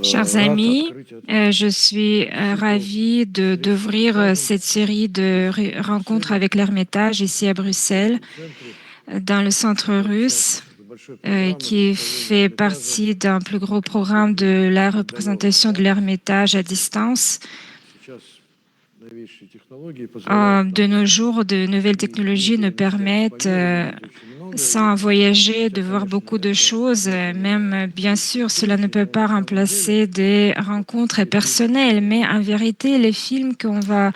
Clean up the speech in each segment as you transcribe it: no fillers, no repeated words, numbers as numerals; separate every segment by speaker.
Speaker 1: Chers amis, je suis ravie d'ouvrir cette série de rencontres avec l'Ermitage ici à Bruxelles, dans le centre russe, qui fait partie d'un plus gros programme de la représentation de l'Ermitage à distance. De nos jours, de nouvelles technologies nous permettent, sans voyager, de voir beaucoup de choses. Même, bien sûr, cela ne peut pas remplacer des rencontres personnelles, mais en vérité, les films qu'on va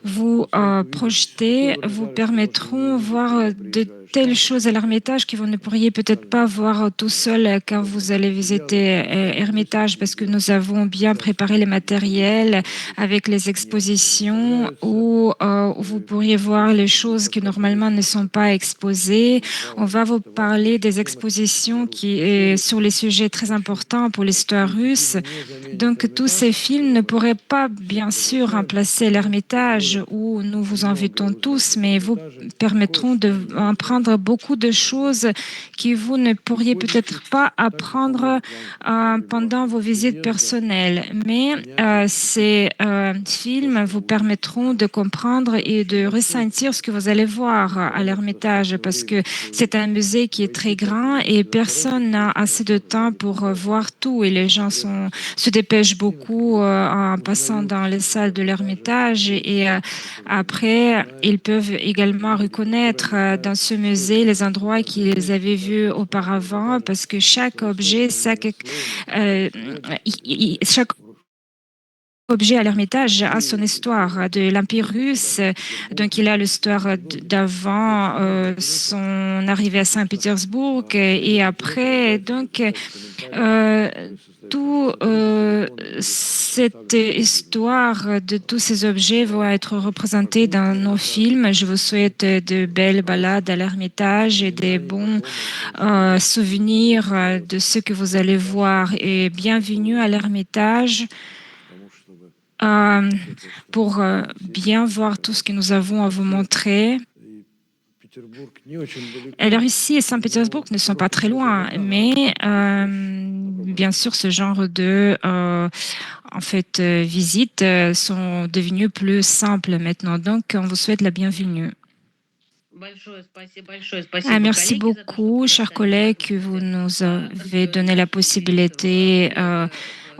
Speaker 1: vous projeter vous permettront de voir de telles choses à l'Ermitage que vous ne pourriez peut-être pas voir tout seul quand vous allez visiter Hermitage, parce que nous avons bien préparé les matériels avec les expositions où vous pourriez voir les choses qui normalement ne sont pas exposées. On va vous parler des expositions qui sur les sujets très importants pour l'histoire russe. Donc, tous ces films ne pourraient pas, bien sûr, remplacer l'Ermitage où nous vous invitons tous, mais vous permettront d'apprendre beaucoup de choses que vous ne pourriez peut-être pas apprendre pendant vos visites personnelles. Mais ces films vous permettront de comprendre et de ressentir ce que vous allez voir à l'Ermitage, parce que c'est un musée qui est très grand et personne n'a assez de temps pour voir tout, et les gens se dépêchent beaucoup en passant dans les salles de l'Ermitage, et après, ils peuvent également reconnaître dans ce musée les endroits qu'ils avaient vus auparavant, parce que chaque objet, chaque objet à l'Ermitage a son histoire de l'Empire russe. Donc, il a l'histoire d'avant son arrivée à Saint-Pétersbourg et après. Donc, euh, tout cette histoire de tous ces objets va être représentée dans nos films. Je vous souhaite de belles balades à l'Ermitage et des bons souvenirs de ce que vous allez voir. Et bienvenue à l'Ermitage euh, pour bien voir tout ce que nous avons à vous montrer. Alors ici et Saint-Pétersbourg ne sont pas très loin, mais bien sûr, ce genre de visites sont devenues plus simples maintenant. Donc, on vous souhaite la bienvenue. Merci beaucoup, chers collègues, que vous nous avez donné la possibilité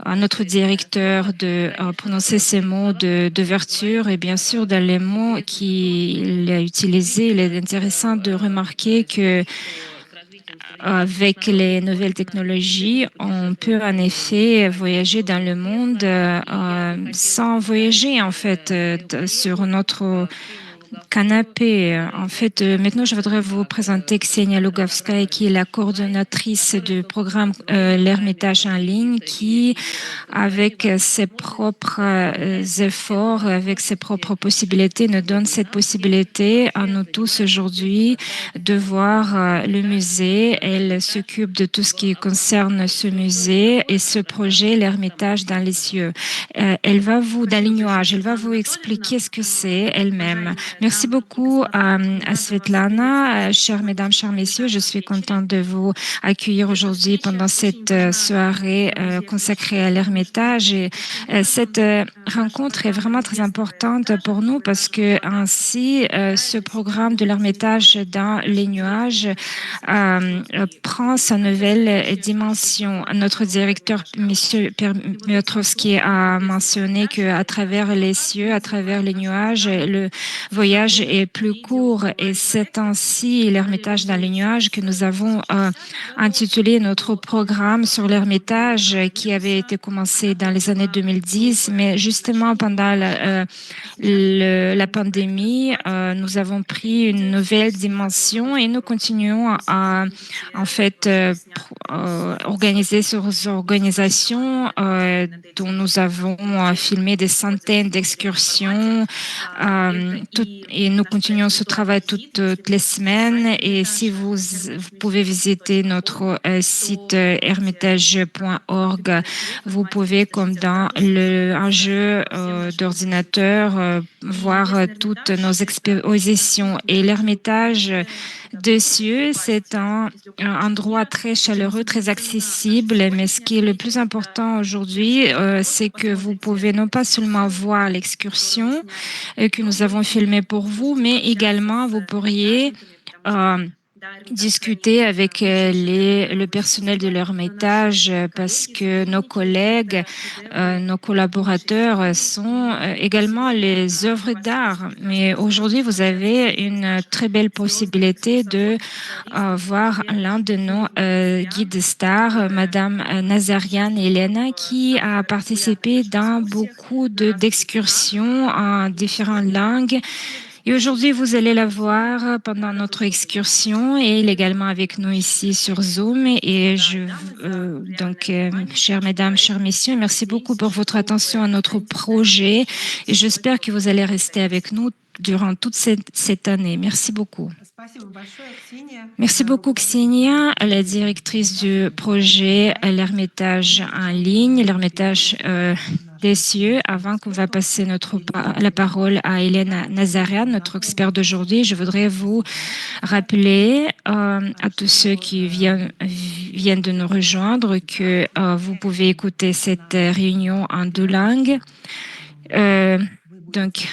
Speaker 1: à notre directeur de prononcer ces mots d'ouverture. Et bien sûr, dans les mots qu'il a utilisés, il est intéressant de remarquer que avec les nouvelles technologies, on peut en effet voyager dans le monde sans voyager en fait sur notre canapé. En fait, maintenant, je voudrais vous présenter Ksenia Lugovskaya, qui est la coordonnatrice du programme L'Ermitage en ligne, qui, avec ses propres efforts, avec ses propres possibilités, nous donne cette possibilité à nous tous aujourd'hui de voir le musée. Elle s'occupe de tout ce qui concerne ce musée et ce projet, l'Ermitage dans les cieux. Dans les nuages, elle va vous expliquer ce que c'est elle-même. Merci beaucoup à Svetlana. Chères mesdames, chers messieurs, je suis contente de vous accueillir aujourd'hui pendant cette soirée consacrée à l'Ermitage. Et cette rencontre est vraiment très importante pour nous parce que ainsi, ce programme de l'Ermitage dans les nuages prend sa nouvelle dimension. Notre directeur, M. Piotrowski, a mentionné qu'à travers les cieux, à travers les nuages, le voyage est plus court, et c'est ainsi l'Ermitage dans les nuages que nous avons intitulé notre programme sur l'Ermitage, qui avait été commencé dans les années 2010, mais justement pendant la pandémie, nous avons pris une nouvelle dimension et nous continuons à en fait organiser ces organisations dont nous avons filmé des centaines d'excursions et nous continuons ce travail toutes les semaines. Et si vous pouvez visiter notre site hermitage.org, vous pouvez, comme dans un jeu d'ordinateur, voir toutes nos expositions. Et l'Hermitage des cieux, c'est un endroit très chaleureux, très accessible. Mais ce qui est le plus important aujourd'hui, c'est que vous pouvez non pas seulement voir l'excursion que nous avons filmée pour vous, mais également vous pourriez euh, discuter avec le personnel de l'Ermitage parce que nos collègues, nos collaborateurs sont également les œuvres d'art. Mais aujourd'hui, vous avez une très belle possibilité de voir l'un de nos guides stars, Madame Nazarian Elena, qui a participé dans beaucoup d'excursions en différentes langues. Et aujourd'hui, vous allez la voir pendant notre excursion et elle est également avec nous ici sur Zoom. Et chères mesdames, chers messieurs, merci beaucoup pour votre attention à notre projet et j'espère que vous allez rester avec nous durant toute cette année. Merci beaucoup. Merci beaucoup, Ksenia, la directrice du projet L'Ermitage en ligne, l'Ermitage des cieux. Avant qu'on va passer la parole à Hélène Nazarian, notre expert d'aujourd'hui, je voudrais vous rappeler à tous ceux qui viennent de nous rejoindre que vous pouvez écouter cette réunion en deux langues. Donc,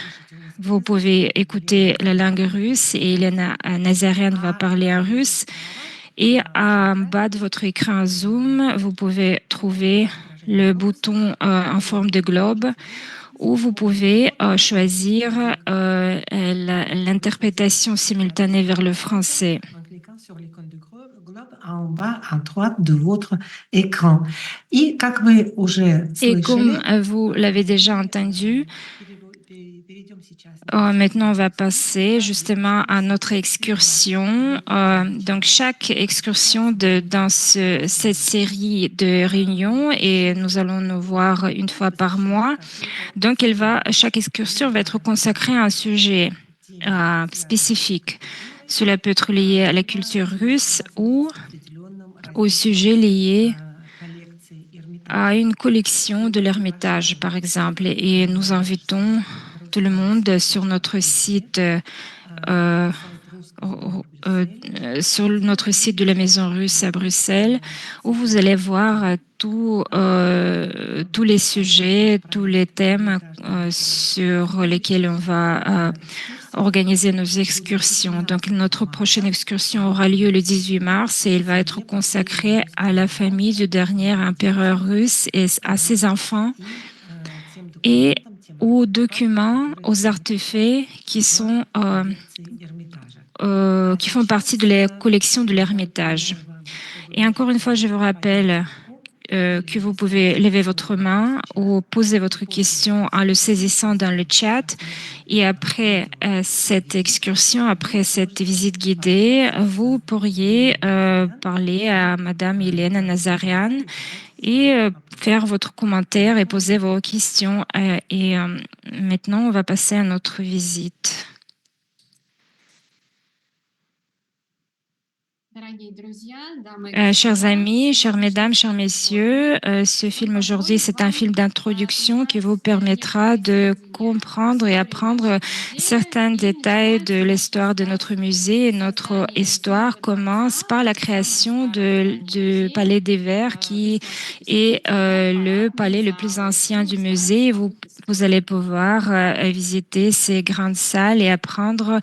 Speaker 1: vous pouvez écouter la langue russe et Elena Nazarian va parler en russe. Et en bas de votre écran Zoom, vous pouvez trouver le bouton en forme de globe où vous pouvez choisir l'interprétation simultanée vers le français.
Speaker 2: En cliquant sur l'icône de globe en bas à droite de votre écran. Et
Speaker 1: comme vous l'avez déjà entendu, maintenant, on va passer justement à notre excursion. Donc, chaque excursion dans cette série de réunions, et nous allons nous voir une fois par mois. Donc, chaque excursion va être consacrée à un sujet spécifique. Cela peut être lié à la culture russe ou au sujet lié à une collection de l'Ermitage, par exemple. Et nous invitons tout le monde sur notre site sur notre site de la Maison Russe à Bruxelles, où vous allez voir tous les sujets, tous les thèmes sur lesquels on va organiser nos excursions. Donc, notre prochaine excursion aura lieu le 18 mars et elle va être consacrée à la famille du dernier empereur russe et à ses enfants et aux documents, aux artefacts qui font partie de la collection de l'Ermitage. Et encore une fois, je vous rappelle que vous pouvez lever votre main ou poser votre question en le saisissant dans le chat. Et après cette excursion, après cette visite guidée, vous pourriez parler à Madame Hélène Nazarian et faire votre commentaire et poser vos questions. Maintenant, on va passer à notre visite. Chers amis, chères mesdames, chers messieurs, ce film aujourd'hui, c'est un film d'introduction qui vous permettra de comprendre et apprendre certains détails de l'histoire de notre musée. Et notre histoire commence par la création du Palais des Verts, qui est le palais le plus ancien du musée. Vous allez pouvoir visiter ces grandes salles et apprendre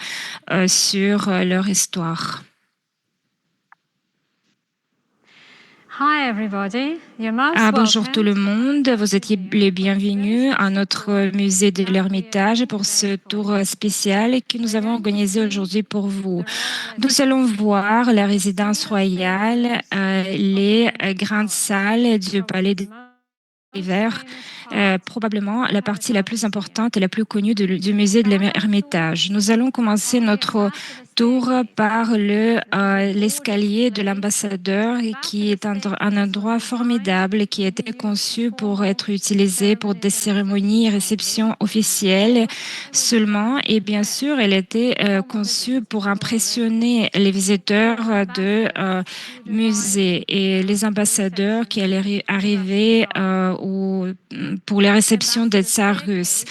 Speaker 1: sur leur histoire. Bonjour tout le monde, vous êtes les bienvenus à notre musée de l'Ermitage pour ce tour spécial que nous avons organisé aujourd'hui pour vous. Nous allons voir la résidence royale, les grandes salles du palais de Verts, probablement la partie la plus importante et la plus connue du musée de l'Ermitage. Nous allons commencer notre tour par l'escalier de l'ambassadeur, qui est un endroit formidable qui a été conçu pour être utilisé pour des cérémonies et réceptions officielles seulement. Et bien sûr, elle a été conçue pour impressionner les visiteurs de musée et les ambassadeurs qui allaient arriver pour les réceptions des tsars russes.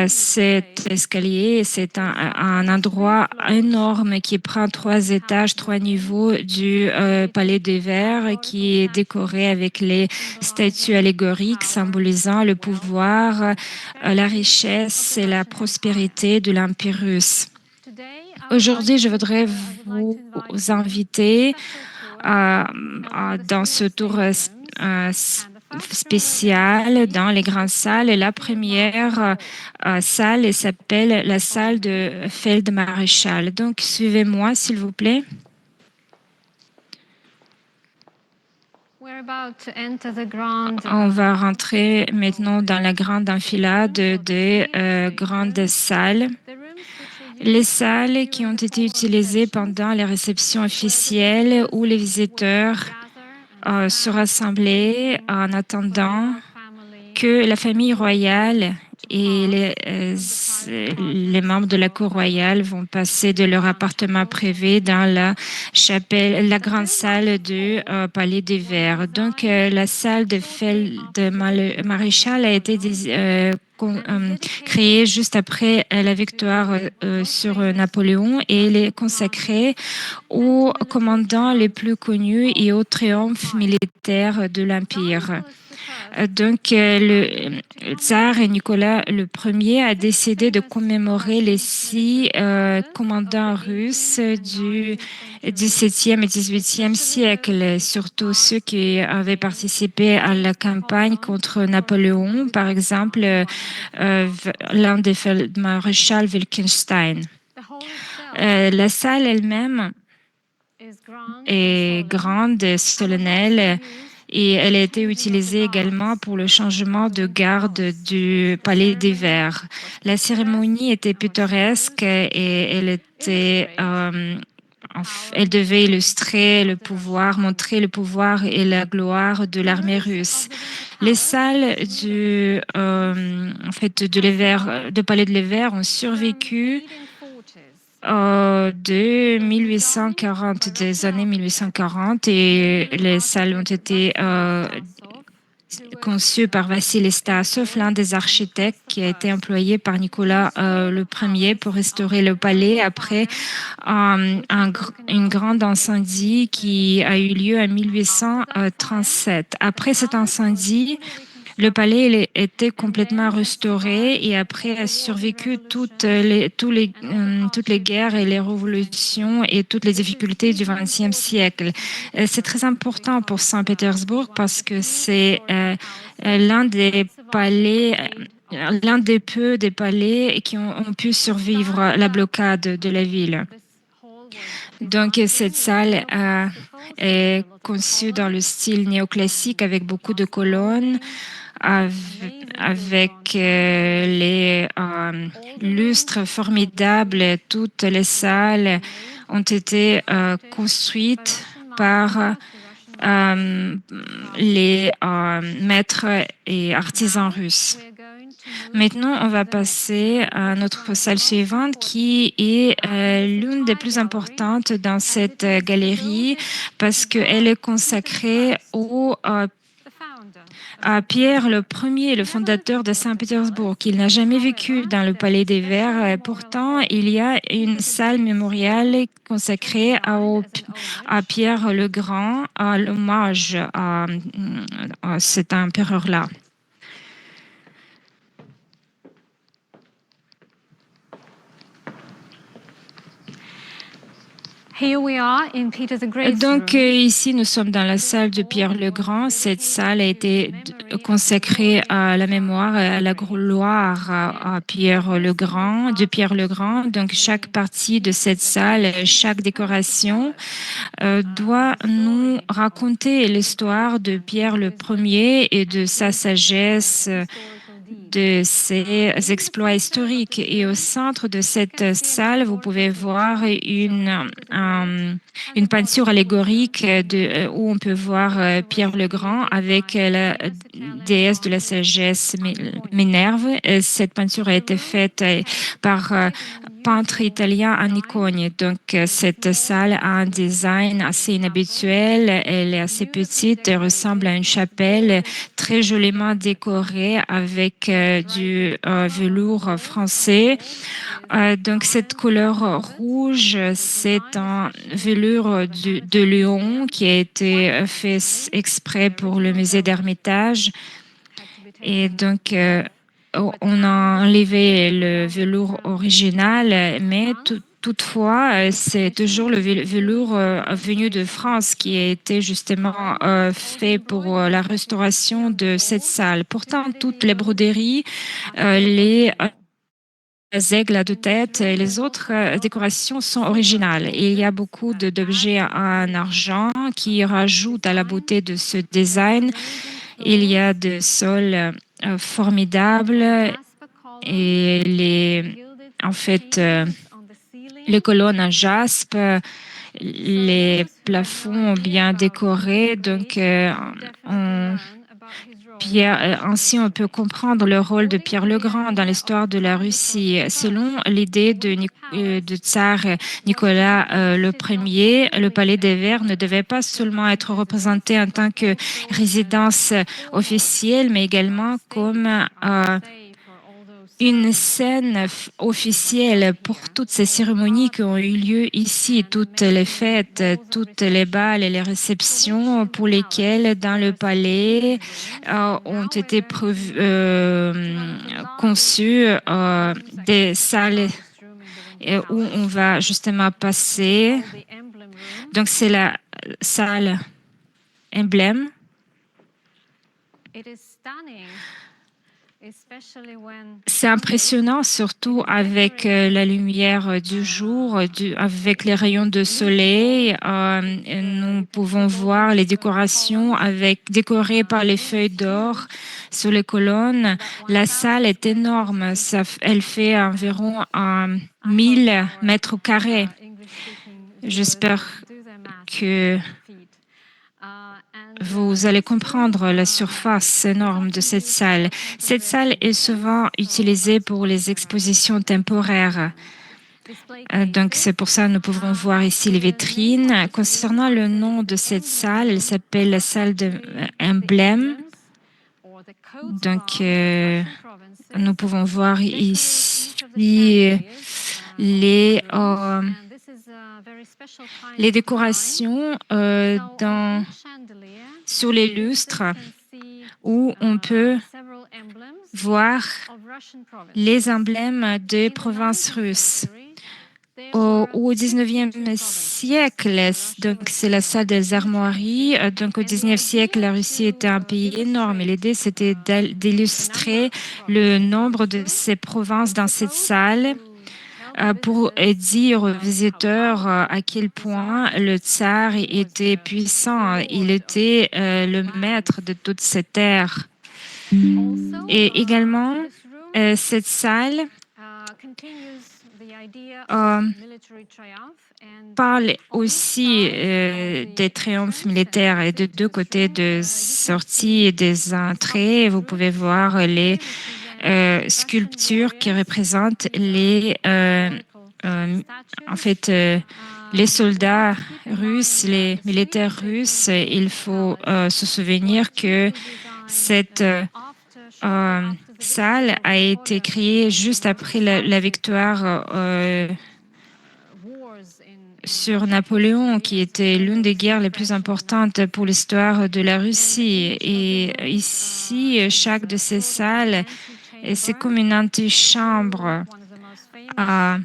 Speaker 1: Cet escalier, c'est un endroit énorme qui prend 3 étages, 3 niveaux du Palais des Verts, qui est décoré avec les statues allégoriques symbolisant le pouvoir, la richesse et la prospérité de l'Empire russe. Aujourd'hui, je voudrais vous inviter dans ce tour spécial dans les grandes salles. Et la première salle elle s'appelle la salle de Feldmaréchal. Donc, suivez-moi, s'il vous plaît. On va rentrer maintenant dans la grande enfilade des grandes salles. Les salles qui ont été utilisées pendant les réceptions officielles où les visiteurs se rassemblaient en attendant que la famille royale et les membres de la cour royale vont passer de leur appartement privé dans la chapelle, la grande salle du Palais des Verts. Donc, la salle de Maréchal a été créée juste après la victoire sur Napoléon, et elle est consacrée aux commandants les plus connus et aux triomphes militaires de l'Empire. Donc, le tsar Nicolas Ier a décidé de commémorer les 6 commandants russes du XVIIe et XVIIIe siècle, surtout ceux qui avaient participé à la campagne contre Napoléon, par exemple l'un des feldmaréchal Wittgenstein. La salle elle-même est grande et solennelle, et elle a été utilisée également pour le changement de garde du Palais des Verts. La cérémonie était pittoresque et elle devait illustrer le pouvoir, montrer le pouvoir et la gloire de l'armée russe. Les salles de Palais de l'Hiver ont survécu de 1840, des années 1840, et les salles ont été conçues par Vassili Stasov, l'un des architectes qui a été employé par Nicolas le Ier pour restaurer le palais après une grande incendie qui a eu lieu en 1837. Après cet incendie, le palais était complètement restauré, et après a survécu toutes les guerres et les révolutions et toutes les difficultés du XXe siècle. C'est très important pour Saint-Pétersbourg parce que c'est l'un des palais, l'un des peu des palais qui ont pu survivre à la blocade de la ville. Donc, cette salle est conçue dans le style néoclassique avec beaucoup de colonnes, avec les lustres formidables. Toutes les salles ont été construites par les maîtres et artisans russes. Maintenant, on va passer à notre salle suivante, qui est l'une des plus importantes dans cette galerie parce qu'elle est consacrée à Pierre le Ier, le fondateur de Saint-Pétersbourg. Il n'a jamais vécu dans le Palais des Verts. Pourtant, il y a une salle mémoriale consacrée à Pierre le Grand, à l'hommage à cet empereur-là. Donc, ici, nous sommes dans la salle de Pierre le Grand. Cette salle a été consacrée à la mémoire et à la gloire à Pierre le Grand, de Pierre le Grand. Donc, chaque partie de cette salle, chaque décoration doit nous raconter l'histoire de Pierre le Premier et de sa sagesse, de ses exploits historiques. Et au centre de cette salle, vous pouvez voir une peinture allégorique où on peut voir Pierre le Grand avec la déesse de la sagesse Minerve. Cette peinture a été faite par peintre italien à Nicogne. Donc, cette salle a un design assez inhabituel. Elle est assez petite. Elle ressemble à une chapelle très joliment décorée avec du velours français. Donc, cette couleur rouge, c'est un velours de Lyon qui a été fait exprès pour le musée d'Ermitage. Et donc, on a enlevé le velours original, mais toutefois, c'est toujours le velours venu de France qui a été justement fait pour la restauration de cette salle. Pourtant, toutes les broderies, les aigles à deux têtes et les autres décorations sont originales. Et il y a beaucoup d'objets en argent qui rajoutent à la beauté de ce design. Il y a des sols formidables et en fait, les colonnes en jaspe, les plafonds bien décorés. Donc, ainsi, on peut comprendre le rôle de Pierre le Grand dans l'histoire de la Russie. Selon l'idée de tsar Nicolas le Ier, le Palais des Verts ne devait pas seulement être représenté en tant que résidence officielle, mais également comme une scène officielle pour toutes ces cérémonies qui ont eu lieu ici, toutes les fêtes, toutes les balles et les réceptions pour lesquelles dans le palais ont été conçues des salles où on va justement passer. Donc c'est la salle emblème. C'est impressionnant, surtout avec la lumière du jour, avec les rayons de soleil. Nous pouvons voir les décorations décorées par les feuilles d'or sur les colonnes. La salle est énorme. Elle fait environ 1000 mètres carrés. J'espère que vous allez comprendre la surface énorme de cette salle. Cette salle est souvent utilisée pour les expositions temporaires. Donc, c'est pour ça que nous pouvons voir ici les vitrines. Concernant le nom de cette salle, elle s'appelle la salle de emblème. Donc, nous pouvons voir ici les décorations sur les lustres où on peut voir les emblèmes des provinces russes. Au 19e siècle, donc c'est la salle des armoiries. Donc au 19e siècle, la Russie était un pays énorme et l'idée c'était d'illustrer le nombre de ces provinces dans cette salle pour dire aux visiteurs à quel point le tsar était puissant. Il était le maître de toute cette terre. Et également, cette salle parle aussi des triomphes militaires et de deux côtés de sortie et des entrées. Vous pouvez voir les sculptures qui représentent les soldats russes, les militaires russes. Il faut se souvenir que cette salle a été créée juste après la victoire sur Napoléon, qui était l'une des guerres les plus importantes pour l'histoire de la Russie. Et ici, chaque de ces salles, c'est comme une antichambre à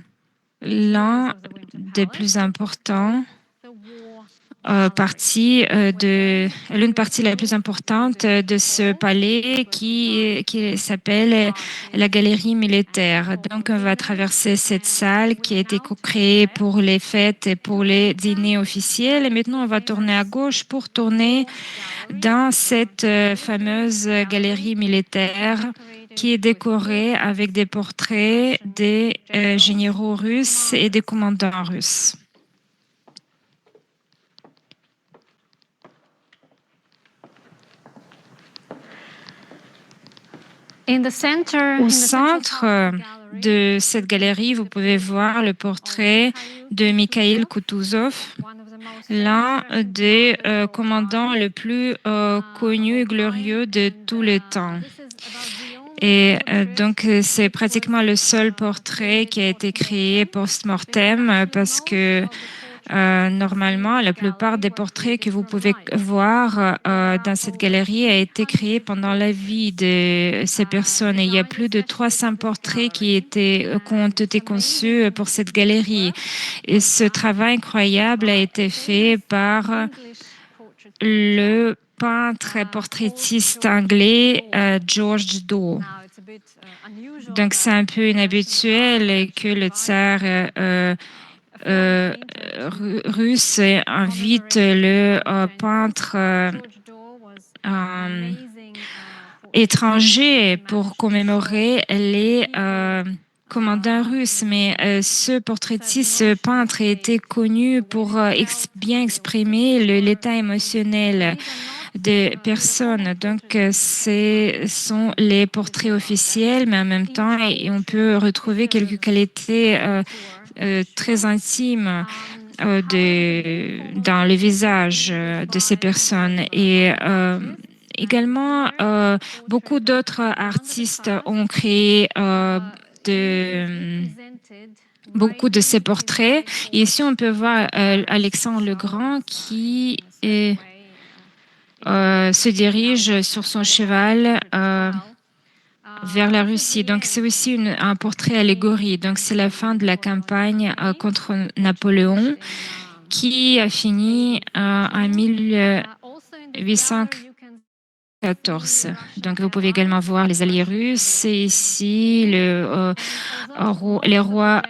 Speaker 1: l'un des plus importants l'une partie la plus importante de ce palais qui s'appelle la galerie militaire. Donc, on va traverser cette salle qui a été créée pour les fêtes et pour les dîners officiels. Et maintenant, on va tourner à gauche pour tourner dans cette fameuse galerie militaire qui est décorée avec des portraits des généraux russes et des commandants russes. Au centre de cette galerie, vous pouvez voir le portrait de Mikhail Kutuzov, l'un des commandants les plus connus et glorieux de tous les temps. Et donc, c'est pratiquement le seul portrait qui a été créé post-mortem parce que normalement, la plupart des portraits que vous pouvez voir dans cette galerie a été créé pendant la vie de ces personnes. Et il y a plus de 300 portraits qui ont été conçus pour cette galerie. Et ce travail incroyable a été fait par le peintre et portraitiste anglais George Daw. Donc, c'est un peu inhabituel que le tsar russe invite le peintre étranger pour commémorer les commandants russes. Mais ce portraitiste, ce peintre, a été connu pour bien exprimer l'état émotionnel des personnes. Donc, ce sont les portraits officiels, mais en même temps, on peut retrouver quelques qualités très intimes dans le visage de ces personnes. Et également, beaucoup d'autres artistes ont créé beaucoup de ces portraits. Et ici, on peut voir Alexandre le Grand qui se dirige sur son cheval vers la Russie. Donc, c'est aussi un portrait allégorie. Donc, c'est la fin de la campagne contre Napoléon qui a fini en 1814. Donc, vous pouvez également voir les alliés russes. Et ici, les rois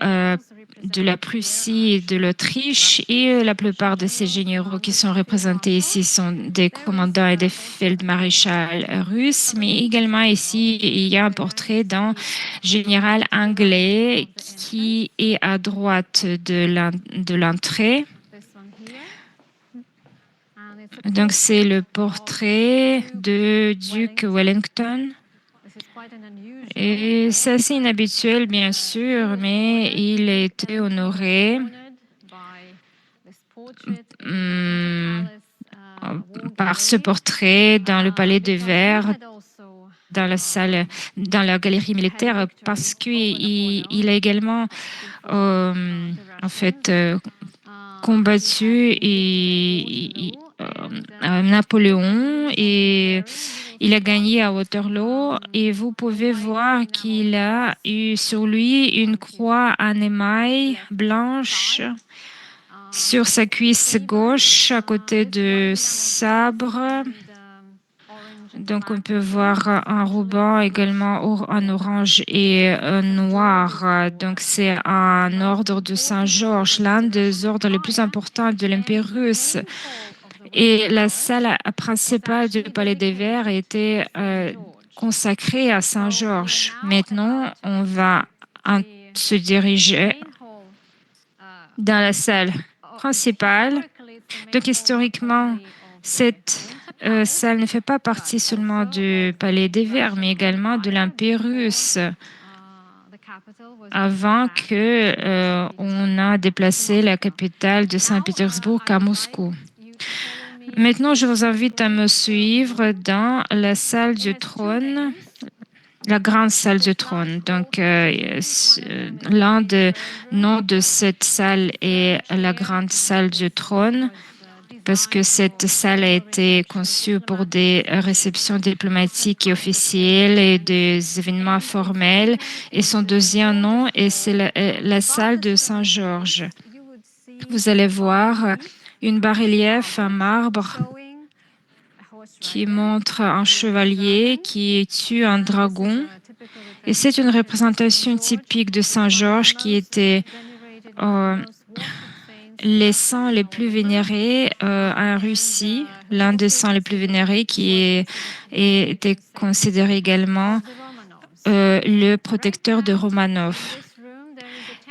Speaker 1: de la Prussie et de l'Autriche, et la plupart de ces généraux qui sont représentés ici sont des commandants et des feldmaréchals russes, mais également ici, il y a un portrait d'un général anglais qui est à droite de l'entrée. Donc, c'est le portrait de Duke Wellington. Et c'est assez inhabituel, bien sûr, mais il a été honoré par ce portrait dans le Palais de Verre, dans la galerie militaire, parce qu'il a également, en fait, combattu Napoléon et il a gagné à Waterloo et vous pouvez voir qu'il a eu sur lui une croix en émail blanche sur sa cuisse gauche à côté de sabre. Donc on peut voir un ruban également en orange et noir. Donc c'est un ordre de Saint-Georges, l'un des ordres les plus importants de l'Empire russe. Et la salle principale du Palais des Verts était consacrée à Saint-Georges. Maintenant, on va se diriger dans la salle principale. Donc, historiquement, cette salle ne fait pas partie seulement du Palais des Verts, mais également de l'Empire russe, avant que on a déplacé la capitale de Saint-Pétersbourg à Moscou. Maintenant, je vous invite à me suivre dans la salle du trône, la grande salle du trône. Donc, l'un des noms de cette salle est la grande salle du trône, parce que cette salle a été conçue pour des réceptions diplomatiques et officielles et des événements formels. Et son deuxième nom, c'est la salle de Saint-Georges. Vous allez voir une bas-relief en marbre qui montre un chevalier qui tue un dragon. Et c'est une représentation typique de Saint-Georges qui était euh, les saints les plus vénérés en Russie, l'un des saints les plus vénérés était considéré également le protecteur de Romanov.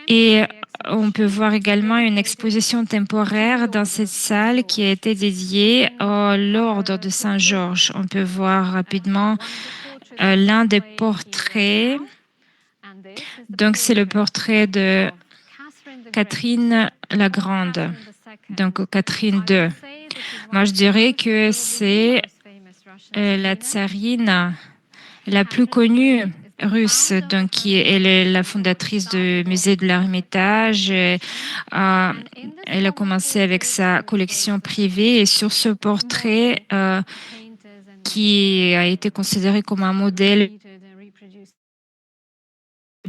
Speaker 1: Et on peut voir également une exposition temporaire dans cette salle qui a été dédiée à l'ordre de Saint-Georges. On peut voir rapidement l'un des portraits. Donc, c'est le portrait de Catherine la Grande, donc Catherine II. Moi, je dirais que c'est la tsarine la plus connue russe, donc elle est la fondatrice du musée de l'Ermitage. Elle a commencé avec sa collection privée et sur ce portrait qui a été considéré comme un modèle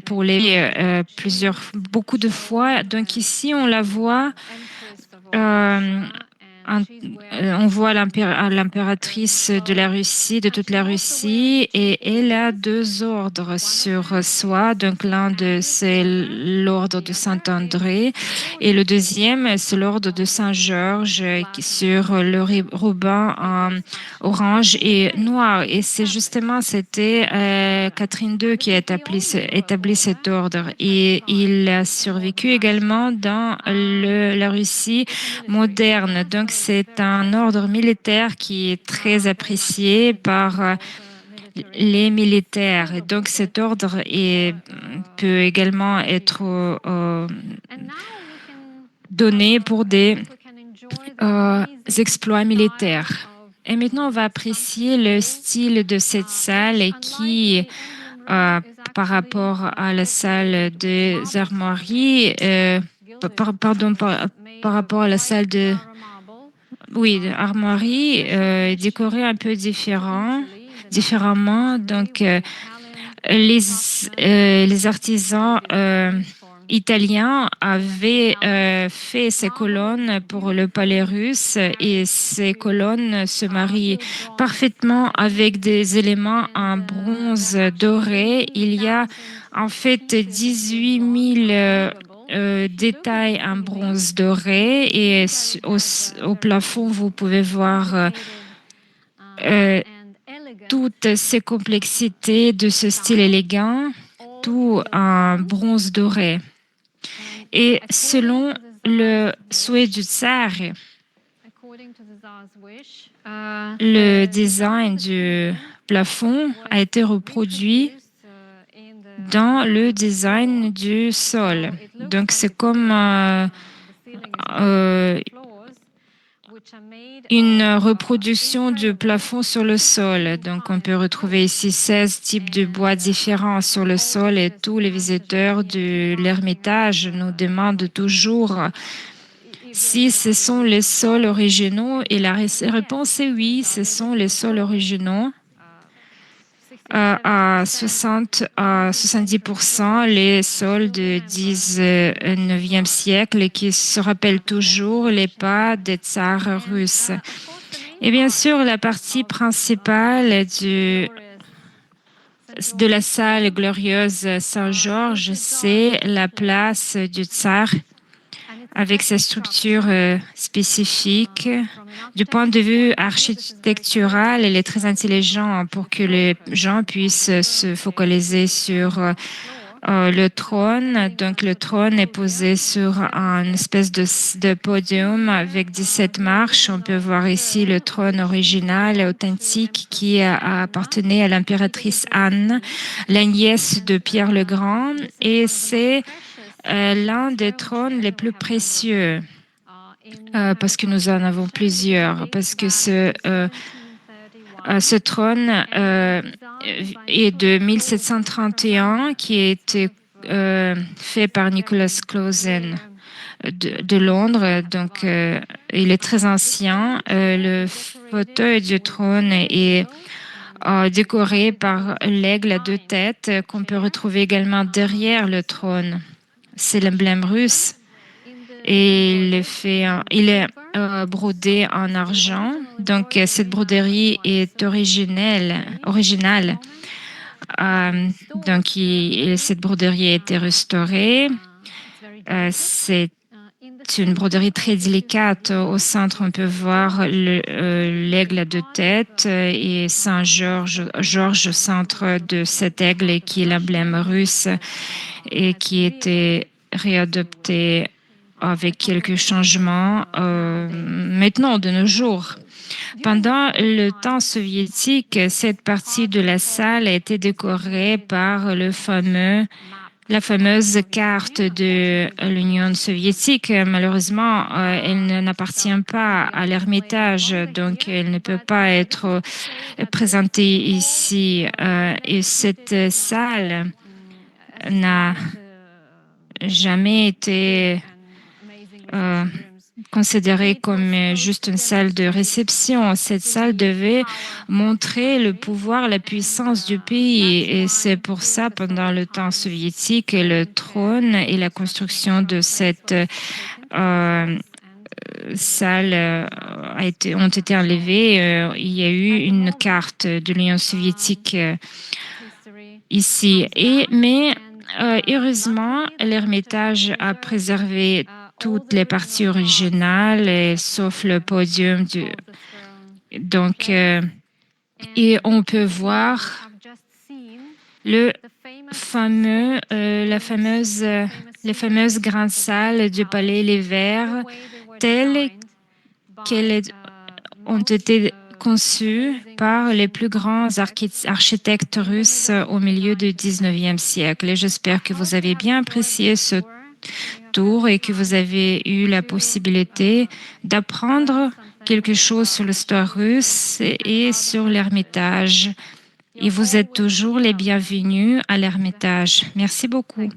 Speaker 1: pour beaucoup de fois. Donc ici, on la voit euh, on voit l'impératrice de la Russie, de toute la Russie, et elle a deux ordres sur soi. Donc c'est l'ordre de Saint-André et le deuxième, c'est l'ordre de Saint-Georges sur le ruban orange et noir. Et c'était Catherine II qui a établi cet ordre. Et il a survécu également dans la Russie moderne. Donc, c'est un ordre militaire qui est très apprécié par les militaires. Et donc, cet ordre peut également être donné pour des exploits militaires. Et maintenant, on va apprécier le style de cette salle qui, par rapport à la salle des armoiries, par rapport à la salle de armoirie, décorée un peu différemment. Donc, les artisans italiens avaient fait ces colonnes pour le palais russe et ces colonnes se marient parfaitement avec des éléments en bronze doré. Il y a en fait 18 000 détails en bronze doré et au plafond, vous pouvez voir euh, toutes ces complexités de ce style élégant, tout en bronze doré. Et selon le souhait du tsar, le design du plafond a été reproduit dans le design du sol. Donc, c'est comme une reproduction du plafond sur le sol. Donc, on peut retrouver ici 16 types de bois différents sur le sol et tous les visiteurs de l'Ermitage nous demandent toujours si ce sont les sols originaux. Et la réponse est oui, ce sont les sols originaux. À 70%, les sols du 19e siècle qui se rappellent toujours les pas des tsars russes. Et bien sûr, la partie principale de la salle glorieuse Saint-Georges, c'est la place du tsar avec sa structure spécifique. Du point de vue architectural, elle est très intelligente pour que les gens puissent se focaliser sur le trône. Donc, le trône est posé sur une espèce de podium avec 17 marches. On peut voir ici le trône original, authentique, qui appartenait à l'impératrice Anne, la nièce de Pierre le Grand. Et c'est l'un des trônes les plus précieux parce que nous en avons plusieurs, parce que ce trône est de 1731 qui a été fait par Nicholas Clausen de Londres. Donc, il est très ancien. Le fauteuil du trône est décoré par l'aigle à deux têtes qu'on peut retrouver également derrière le trône. C'est l'emblème russe et il est brodée en argent. Donc, cette broderie est originale. Donc, cette broderie a été restaurée. C'est une broderie très délicate. Au centre, on peut voir l'aigle à deux têtes et Georges au centre de cet aigle qui est l'emblème russe et qui était réadopté avec quelques changements maintenant de nos jours. Pendant le temps soviétique, cette partie de la salle a été décorée par la fameuse carte de l'Union soviétique. Malheureusement, elle n'appartient pas à l'Ermitage, donc elle ne peut pas être présentée ici. Et cette salle n'a jamais été considérée comme juste une salle de réception. Cette salle devait montrer le pouvoir, la puissance du pays. Et c'est pour ça, pendant le temps soviétique, le trône et la construction de cette salle ont été enlevés. Il y a eu une carte de l'Union soviétique ici. Mais heureusement, l'Ermitage a préservé toutes les parties originales, sauf le podium. Donc, et on peut voir le les fameuses grandes salles du Palais Les Verts, telles qu'elles ont été conçues par les plus grands architectes russes au milieu du 19e siècle. Et j'espère que vous avez bien apprécié ce tour et que vous avez eu la possibilité d'apprendre quelque chose sur l'histoire russe et sur l'Ermitage. Et vous êtes toujours les bienvenus à l'Ermitage. Merci beaucoup.